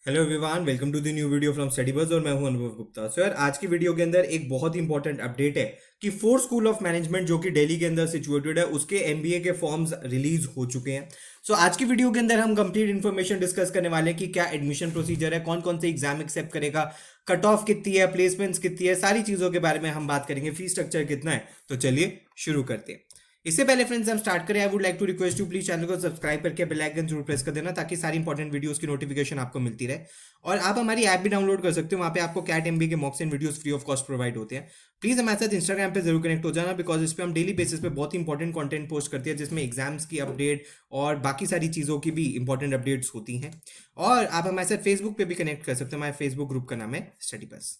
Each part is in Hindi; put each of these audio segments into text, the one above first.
Hello everyone, welcome to the new video from Study Buzz और मैं हूं अनुभव गुप्ता। सो यार, आज की वीडियो के अंदर एक बहुत ही इंपॉर्टेंट अपडेट है कि फोर्थ स्कूल ऑफ मैनेजमेंट जो कि दिल्ली के अंदर सिचुएटेड है उसके एमबीए के फॉर्म्स रिलीज हो चुके हैं। सो आज की वीडियो के अंदर हम कंप्लीट इन्फॉर्मेशन डिस्कस करने वाले हैं कि क्या एडमिशन प्रोसीजर है, कौन कौन से एग्जाम एक्सेप्ट करेगा, कट ऑफ कितनी है, प्लेसमेंट्स कितनी है, सारी चीज़ों के बारे में हम बात करेंगे। फी स्ट्रक्चर कितना है, तो चलिए शुरू करते हैं। इससे पहले फ्रेंड्स हम स्टार्ट करें, I would like to request you please channel को सब्सक्राइब करके बेल आइकन जरूर प्रेस कर देना ताकि सारी इंपॉर्टेंट वीडियोस की नोटिफिकेशन आपको मिलती रहे। और आप हमारी ऐप भी डाउनलोड कर सकते हो, वहाँ पे आपको कैट एमबी के मॉक्स and videos free of cost provide होते हैं। प्लीज हमारे साथ इंस्टाग्राम पे जरूर कनेक्ट हो जाना, बिकॉज इस पे हम डेली बेसिस पे बहुत ही इंपॉर्टेंट कंटेंट पोस्ट करते हैं जिसमें एग्जाम्स की अपडेट और बाकी सारी चीज़ों की भी इंपॉर्टेंट अपडेट्स होती हैं। और आप हमारे साथ फेसबुक पे भी कनेक्ट कर सकते हो, हमारे फेसबुक ग्रुप का नाम है स्टडी बस।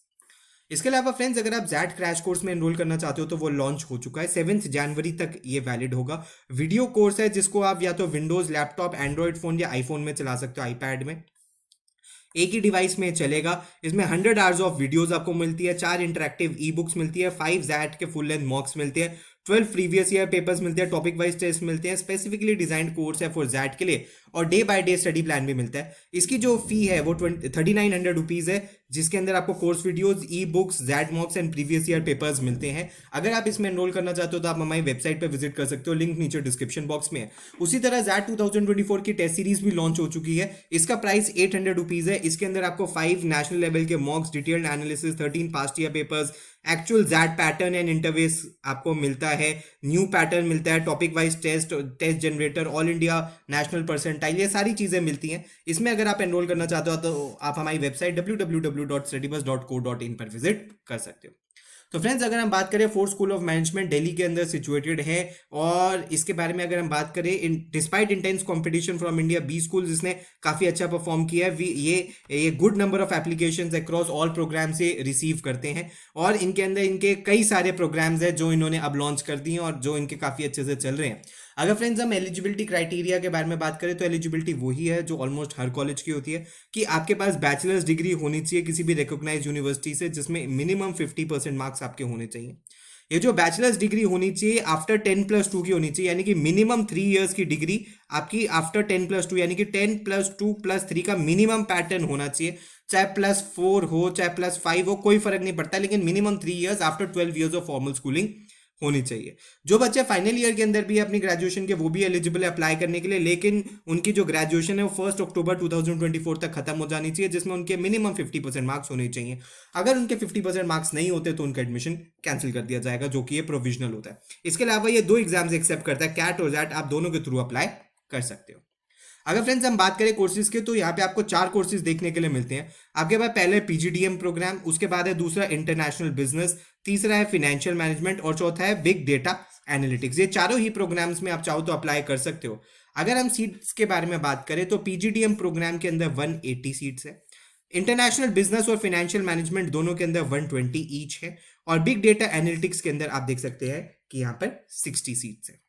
इसके अलावा फ्रेंड्स, अगर आप जैट क्रैश कोर्स में एनरोल करना चाहते हो तो वो लॉन्च हो चुका है। 7 जनवरी तक ये वैलिड होगा। वीडियो कोर्स है जिसको आप या तो विंडोज लैपटॉप, एंड्रॉइड फोन या आईफोन में चला सकते हो, आईपैड में एक ही डिवाइस में चलेगा। इसमें 100 आवर्स ऑफ वीडियोस आपको मिलती है, 4 इंटरेक्टिव ई बुक्स मिलती है, 5 जैट के फुल लेंथ मॉक्स मिलते हैं, 12 प्रीवियस ईयर पेपर्स मिलते हैं, टॉपिक वाइज टेस्ट मिलते हैं, स्पेसिफिकली डिजाइंड कोर्स है फॉर जैट के लिए, और day by day study plan भी मिलता है। इसकी जो फी है वो 3900 रुपीज़ है, जिसके अंदर आपको course videos, e books, XAT mocks and previous year papers मिलते हैं। अगर आप इसमें एनरोल करना चाहते हो तो आप हमारी वेबसाइट पर विजिट कर सकते हो, लिंक नीचे डिस्क्रिप्शन बॉक्स में है। उसी तरह जैट 2024 की टेस्ट सीरीज भी लॉन्च हो चुकी है। इसका प्राइस 800 रुपीज़ है। इसके अंदर आपको 5 नेशनल लेवल के mocks, detailed analysis, 13 past year papers, actual XAT pattern and interface आपको मिलता है, न्यू पैटर्न मिलता है, topic wise test, test generator, all India national percentile, ये सारी चीज़ें मिलती हैं इसमें। अगर आप एनरोल करना चाहते हो तो आप हमारी वेबसाइट www.studybus.co.in पर विजिट कर सकते हो। तो फ्रेंड्स, अगर हम बात करें, fourth school of management Delhi के अंदर सिचुएटेड है, और इसके बारे में अगर हम बात करें, despite intense competition from India, 20 schools इसने काफ़ी अच्छा परफॉर्म किया है। ये good number of applications across all programme से रिसीव करते हैं, और इनके अंदर इनके कई सारे प्रोग्राम्स हैं जो इन्होंने अब लॉन्च कर दिए हैं और जो इनके काफ़ी अच्छे से चल रहे हैं। अगर फ्रेंड्स हम एलिजिबिलिटी क्राइटेरिया के बारे में बात करें तो एलिजिबिलिटी वही है जो ऑलमोस्ट हर कॉलेज की होती है, कि आपके पास बैचलर्स डिग्री होनी चाहिए किसी भी रिकॉग्नाइज यूनिवर्सिटी से, जिसमें मिनिमम 50% मार्क्स आपके होने चाहिए। ये जो बैचलर्स डिग्री होनी चाहिए आफ्टर 10+2 की होनी चाहिए, यानी कि मिनिमम 3 इयर्स की डिग्री आपकी आफ्टर 10+2, यानी कि 10+2+3 का मिनिमम पैटर्न होना चाहिए। चाहे +4 हो, चाहे +5 हो, कोई फर्क नहीं पड़ता, लेकिन minimum 3 years after 12 years of formal schooling होनी चाहिए। जो बच्चे फाइनल ईयर के अंदर भी अपनी ग्रेजुएशन के, वो भी एलिजिबल है अप्लाई करने के लिए, लेकिन उनकी जो ग्रेजुएशन है वो 1 अक्टूबर 2024 तक खत्म हो जानी चाहिए, जिसमें उनके मिनिमम 50% मार्क्स होने चाहिए। अगर उनके 50% मार्क्स नहीं होते तो उनका एडमिशन कैंसिल कर दिया जाएगा, जो कि ये प्रोविजनल होता है। इसके अलावा ये 2 एग्जाम्स एक्सेप्ट करता है, कैट और जैट, आप दोनों के थ्रू अप्लाई कर सकते हो। अगर फ्रेंड्स हम बात करें कोर्सेज के, तो यहाँ पे आपको 4 कोर्सेज देखने के लिए मिलते हैं। आपके पास पहले पीजीडीएम प्रोग्राम, उसके बाद है दूसरा इंटरनेशनल बिजनेस, तीसरा है फिनेंशियल मैनेजमेंट और चौथा है बिग डेटा एनालिटिक्स। ये चारों ही प्रोग्राम्स में आप चाहो तो अप्लाई कर सकते हो। अगर हम सीट्स के बारे में बात करें तो पीजीडीएम प्रोग्राम के अंदर 180 सीट्स है, इंटरनेशनल बिजनेस और फिनेंशियल मैनेजमेंट दोनों के अंदर 120 ईच है, और बिग डेटा एनालिटिक्स के अंदर आप देख सकते हैं कि यहाँ पर 60 सीट्स है।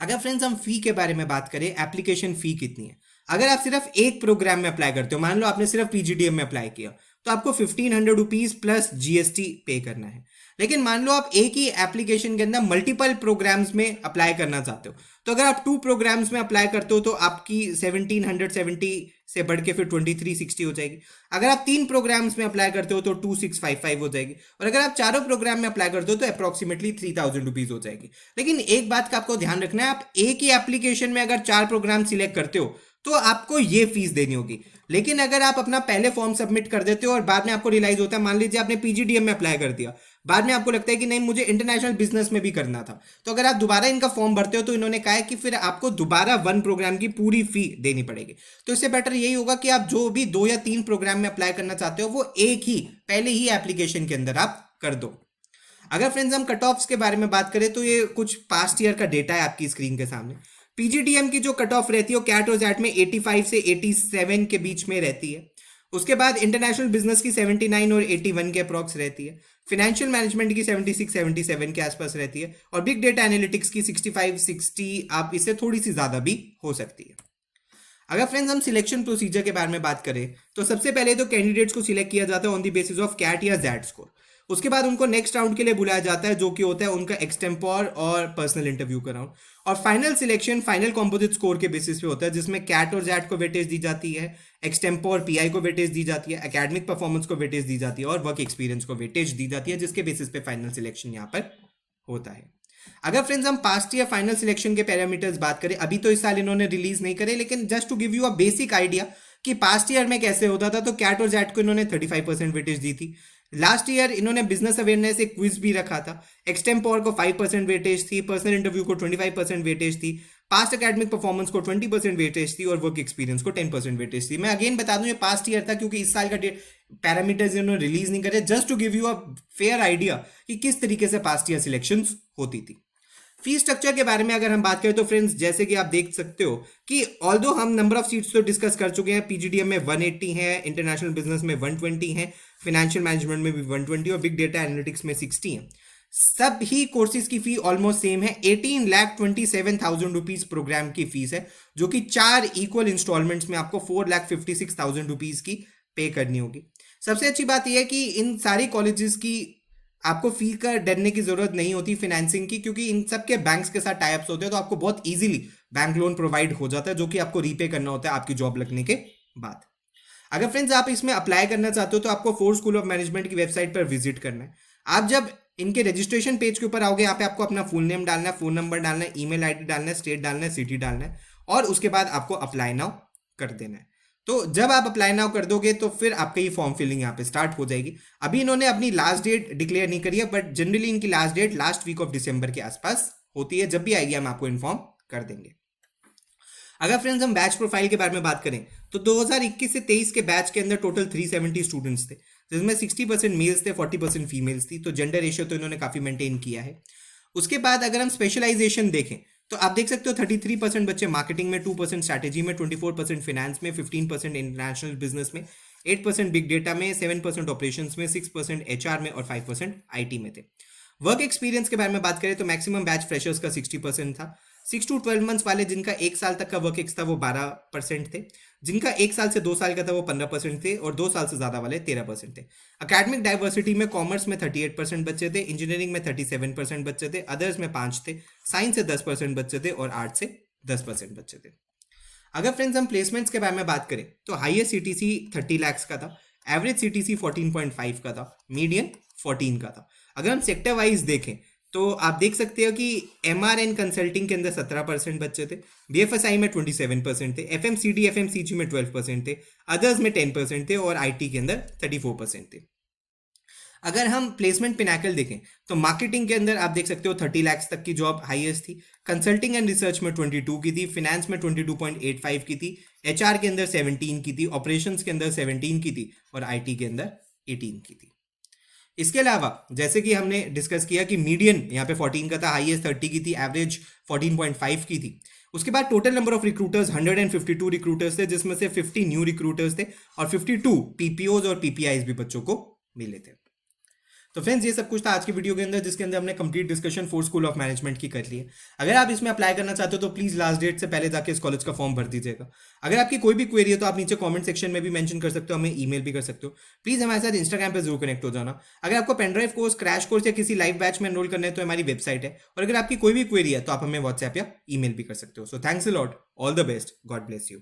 अगर फ्रेंड्स हम फी के बारे में बात करें, एप्लीकेशन फी कितनी है, अगर आप सिर्फ एक प्रोग्राम में अप्लाई करते हो, मान लो आपने सिर्फ पीजीडीएम में अप्लाई किया, तो आपको 1500 रुपीज प्लस जीएसटी पे करना है। लेकिन मान लो आप एक ही एप्लीकेशन के अंदर मल्टीपल प्रोग्राम्स में अप्लाई करना चाहते हो, तो अगर आप 2 प्रोग्राम्स में अप्लाई करते हो तो आपकी 1770 से बढ़ के फिर 2360 हो जाएगी। अगर आप 3 प्रोग्राम्स में अप्लाई करते हो तो 2655 हो जाएगी, और अगर आप चारों प्रोग्राम में अप्लाई करते हो तो अप्रॉक्सीमेटली 3000 रुपीज हो जाएगी। लेकिन एक बात का आपको ध्यान रखना है, आप एक ही एप्लीकेशन में अगर 4 प्रोग्राम सिलेक्ट करते हो तो आपको ये फीस देनी होगी। लेकिन अगर आप अपना पहले फॉर्म सबमिट कर देते हो और बाद में आपको रियलाइज होता है, मान लीजिए आपने पीजीडीएम में अप्लाई कर दिया, बाद में आपको लगता है कि नहीं मुझे इंटरनेशनल बिजनेस में भी करना था, तो अगर आप दोबारा इनका फॉर्म भरते हो तो इन्होंने कहा है कि फिर आपको दोबारा 1 प्रोग्राम की पूरी फी देनी पड़ेगी। तो इससे बेटर यही होगा कि आप जो भी 2 या 3 प्रोग्राम में अप्लाई करना चाहते हो वो एक ही पहले ही एप्लीकेशन के अंदर आप कर दो। अगर फ्रेंड्स हम कट ऑफ्स के बारे में बात करें तो ये कुछ पास्ट ईयर का डेटा है आपकी स्क्रीन के सामने। पीजीडीएम की जो कट ऑफ रहती है वो कैट और जैट में 85 से 87 के बीच में रहती है। उसके बाद इंटरनेशनल बिजनेस की 79 और 81 के अप्रॉक्स रहती है। फिनेंशियल मैनेजमेंट की 76 77 के आसपास रहती है, और बिग डेटा एनालिटिक्स की 65 60, आप इससे थोड़ी सी ज़्यादा भी हो सकती है। अगर फ्रेंड्स हम सिलेक्शन प्रोसीजर के बारे में बात करें तो सबसे पहले तो कैंडिडेट्स को सिलेक्ट किया जाता है on the basis of CAT या जैट स्कोर। उसके बाद उनको नेक्स्ट राउंड के लिए बुलाया जाता है, जो कि होता है उनका एक्सटेम्पोर और पर्सनल इंटरव्यू का राउंड। और final selection final composite score के बेसिस पे होता है, जिसमें कैट और जैट को वेटेज दी जाती है, एक्सटेम्पोर पीआई को वेटेज दी जाती है, एकेडमिक परफॉर्मेंस को वेटेज दी जाती है और वर्क एक्सपीरियंस को वेटेज दी जाती है, जिसके बेसिस पे फाइनल सिलेक्शन यहाँ पर होता है। अगर फ्रेंड्स हम पास्ट ईयर फाइनल सिलेक्शन के पैरामीटर्स बात करें, अभी तो इस साल इन्होंने रिलीज नहीं करे, लेकिन just to give you a basic idea कि पास्ट ईयर में कैसे होता था, तो कैट और जैट को इन्होंने 35% वेटेज दी थी। लास्ट ईयर इन्होंने बिजनेस अवेयरनेस एक क्विज भी रखा था, एक्सटेम्पोर को 5% वेटेज थी, पर्सनल इंटरव्यू को 25% वेटेज थी, पास्ट एकेडमिक परफॉर्मेंस को 20% वेटेज थी और वर्क एक्सपीरियंस को 10% वेटेज थी। मैं अगेन बता दूं ये पास्ट ईयर था, क्योंकि इस साल का पैरामीटर्स इन्होंने रिलीज नहीं करे, just to give you a fair idea कि किस तरीके से पास्ट ईयर सिलेक्शंस होती थी। फीस स्ट्रक्चर के बारे में अगर हम बात करें तो फ्रेंड्स, जैसे कि आप देख सकते हो कि ऑल्दो हम नंबर ऑफ सीट्स तो डिस्कस कर चुके हैं, पीजीडीएम में 180 है, इंटरनेशनल बिजनेस में 120 है, फाइनेंशियल मैनेजमेंट में भी 120 और बिग डेटा एनालिटिक्स में 60 है। सब ही कोर्सेज की फी ऑलमोस्ट सेम है। 18,27,000 रुपीज प्रोग्राम की फीस है, जो कि 4 इक्वल इंस्टॉलमेंट्स में आपको 4,56,000 रुपीज की पे करनी होगी। सबसे अच्छी बात यह है कि इन सारी कॉलेजेस की आपको फी का डरने की जरूरत नहीं होती फाइनेंसिंग की, क्योंकि इन सब के बैंक्स के साथ टाइप्स होते हैं, तो आपको बहुत इजीली बैंक लोन प्रोवाइड हो जाता है, जो कि आपको रीपे करना होता है आपकी जॉब लगने के बाद। अगर फ्रेंड्स आप इसमें अप्लाई करना चाहते हो तो आपको फोर्स स्कूल ऑफ मैनेजमेंट की वेबसाइट पर विजिट करना है। आप जब इनके रजिस्ट्रेशन पेज के ऊपर आओगे, यहाँ पे आपको अपना फुल नेम डालना है, फोन नंबर डालना है, ईमेल आईडी डालना है, स्टेट डालना है, सिटी डालना है और उसके बाद आपको अप्लाई नाउ कर देना है। तो जब आप अप्लाई नाउ कर दोगे तो फिर आपका ये फॉर्म फिलिंग यहाँ पे स्टार्ट हो जाएगी। अभी इन्होंने अपनी लास्ट डेट डिक्लेयर नहीं करी है, बट जनरली इनकी last date last week of December के आसपास होती है। जब भी आएगी हम आपको इन्फॉर्म कर देंगे। अगर फ्रेंड्स हम बैच प्रोफाइल के बारे में बात करें तो 2021 से 23 के बैच के अंदर टोटल 370 स्टूडेंट्स थे, जिसमें 60% मेल्स थे, 40% फीमेल्स थी। तो जेंडर रेशियो तो इन्होंने काफी मेंटेन किया है। उसके बाद अगर हम स्पेशलाइजेशन देखें तो आप देख सकते हो 33% बच्चे मार्केटिंग में, 2% स्ट्रैटेजी में, 24% फिनेंस में, 15% इंटरनेशनल बिजनेस में, 8% बिग डेटा में, 7% ऑपरेशंस में, 6% एचआर में और 5% आईटी में थे। वर्क एक्सपीरियंस के बारे में बात करें तो मैक्सिमम बैच फ्रेशर्स का 60% था। 6 to 12 मंथ्स वाले जिनका 1 साल तक का वर्क एक्स था वो 12% थे, जिनका 1 साल से 2 साल का था वो 15% थे और 2 साल से ज्यादा वाले 13% थे। अकेडमिक डाइवर्सिटी में कॉमर्स में 38% बच्चे थे, इंजीनियरिंग में 37% बच्चे थे, अदर्स में 5 थे, साइंस से 10% बच्चे थे और आर्ट्स से 10% बच्चे थे। अगर फ्रेंड्स हम प्लेसमेंट्स के बारे में बात करें तो हाईएस्ट सीटीसी 30 लाख का था, एवरेज सीटीसी 14.5 का था, मीडियन 14 का था। अगर हम सेक्टर वाइज देखें तो आप देख सकते हो कि एमआरएन कंसल्टिंग के अंदर 17% बच्चे थे, बीएफएसआई में 27% थे, एफएमसीडी एफएमसीजी में 12% थे, अदर्स में 10% थे और आईटी के अंदर 34% थे। अगर हम प्लेसमेंट पिनाकल देखें तो मार्केटिंग के अंदर आप देख सकते हो 30 लाख तक की जॉब हाईएस्ट थी, कंसल्टिंग एंड रिसर्च में 22 की थी, फिनेंस में 22.85 की थी, एचआर के अंदर 17 की थी, ऑपरेशंस के अंदर 17 की थी और आईटी के अंदर 18 की थी। इसके अलावा जैसे कि हमने डिस्कस किया कि मीडियन यहाँ पे 14 का था, हाईएस्ट 30 की थी, एवरेज 14.5 की थी। उसके बाद total number of recruiters 152 recruiters थे, जिसमें से 50 न्यू रिक्रूटर्स थे और 52 पीपीओज और पीपीआईज भी बच्चों को मिले थे। तो फ्रेंड्स ये सब कुछ था आज की वीडियो के अंदर, जिसके अंदर हमने complete discussion force school of management की कर ली है। अगर आप इसमें अप्लाई करना चाहते हो तो प्लीज लास्ट डेट से पहले जाके इस कॉलेज का फॉर्म भर दीजिएगा। अगर आपकी कोई भी क्वेरी है तो आप नीचे कमेंट सेक्शन में भी मेंशन कर सकते हो, हमें ईमेल भी कर सकते हो। प्लीज हमारे साथ इंस्टाग्राम पे जरूर कनेक्ट हो जाना। अगर आपको पेनड्राइव कोर्स, क्रैश कोर्स या किसी लाइव बैच में एनरोल करना है तो हमारी वेबसाइट है, और अगर आपकी कोई भी क्वेरी है तो आप हमें व्हाट्सएप या ईमेल भी कर सकते हो। So thanks a lot, all the best, God bless you.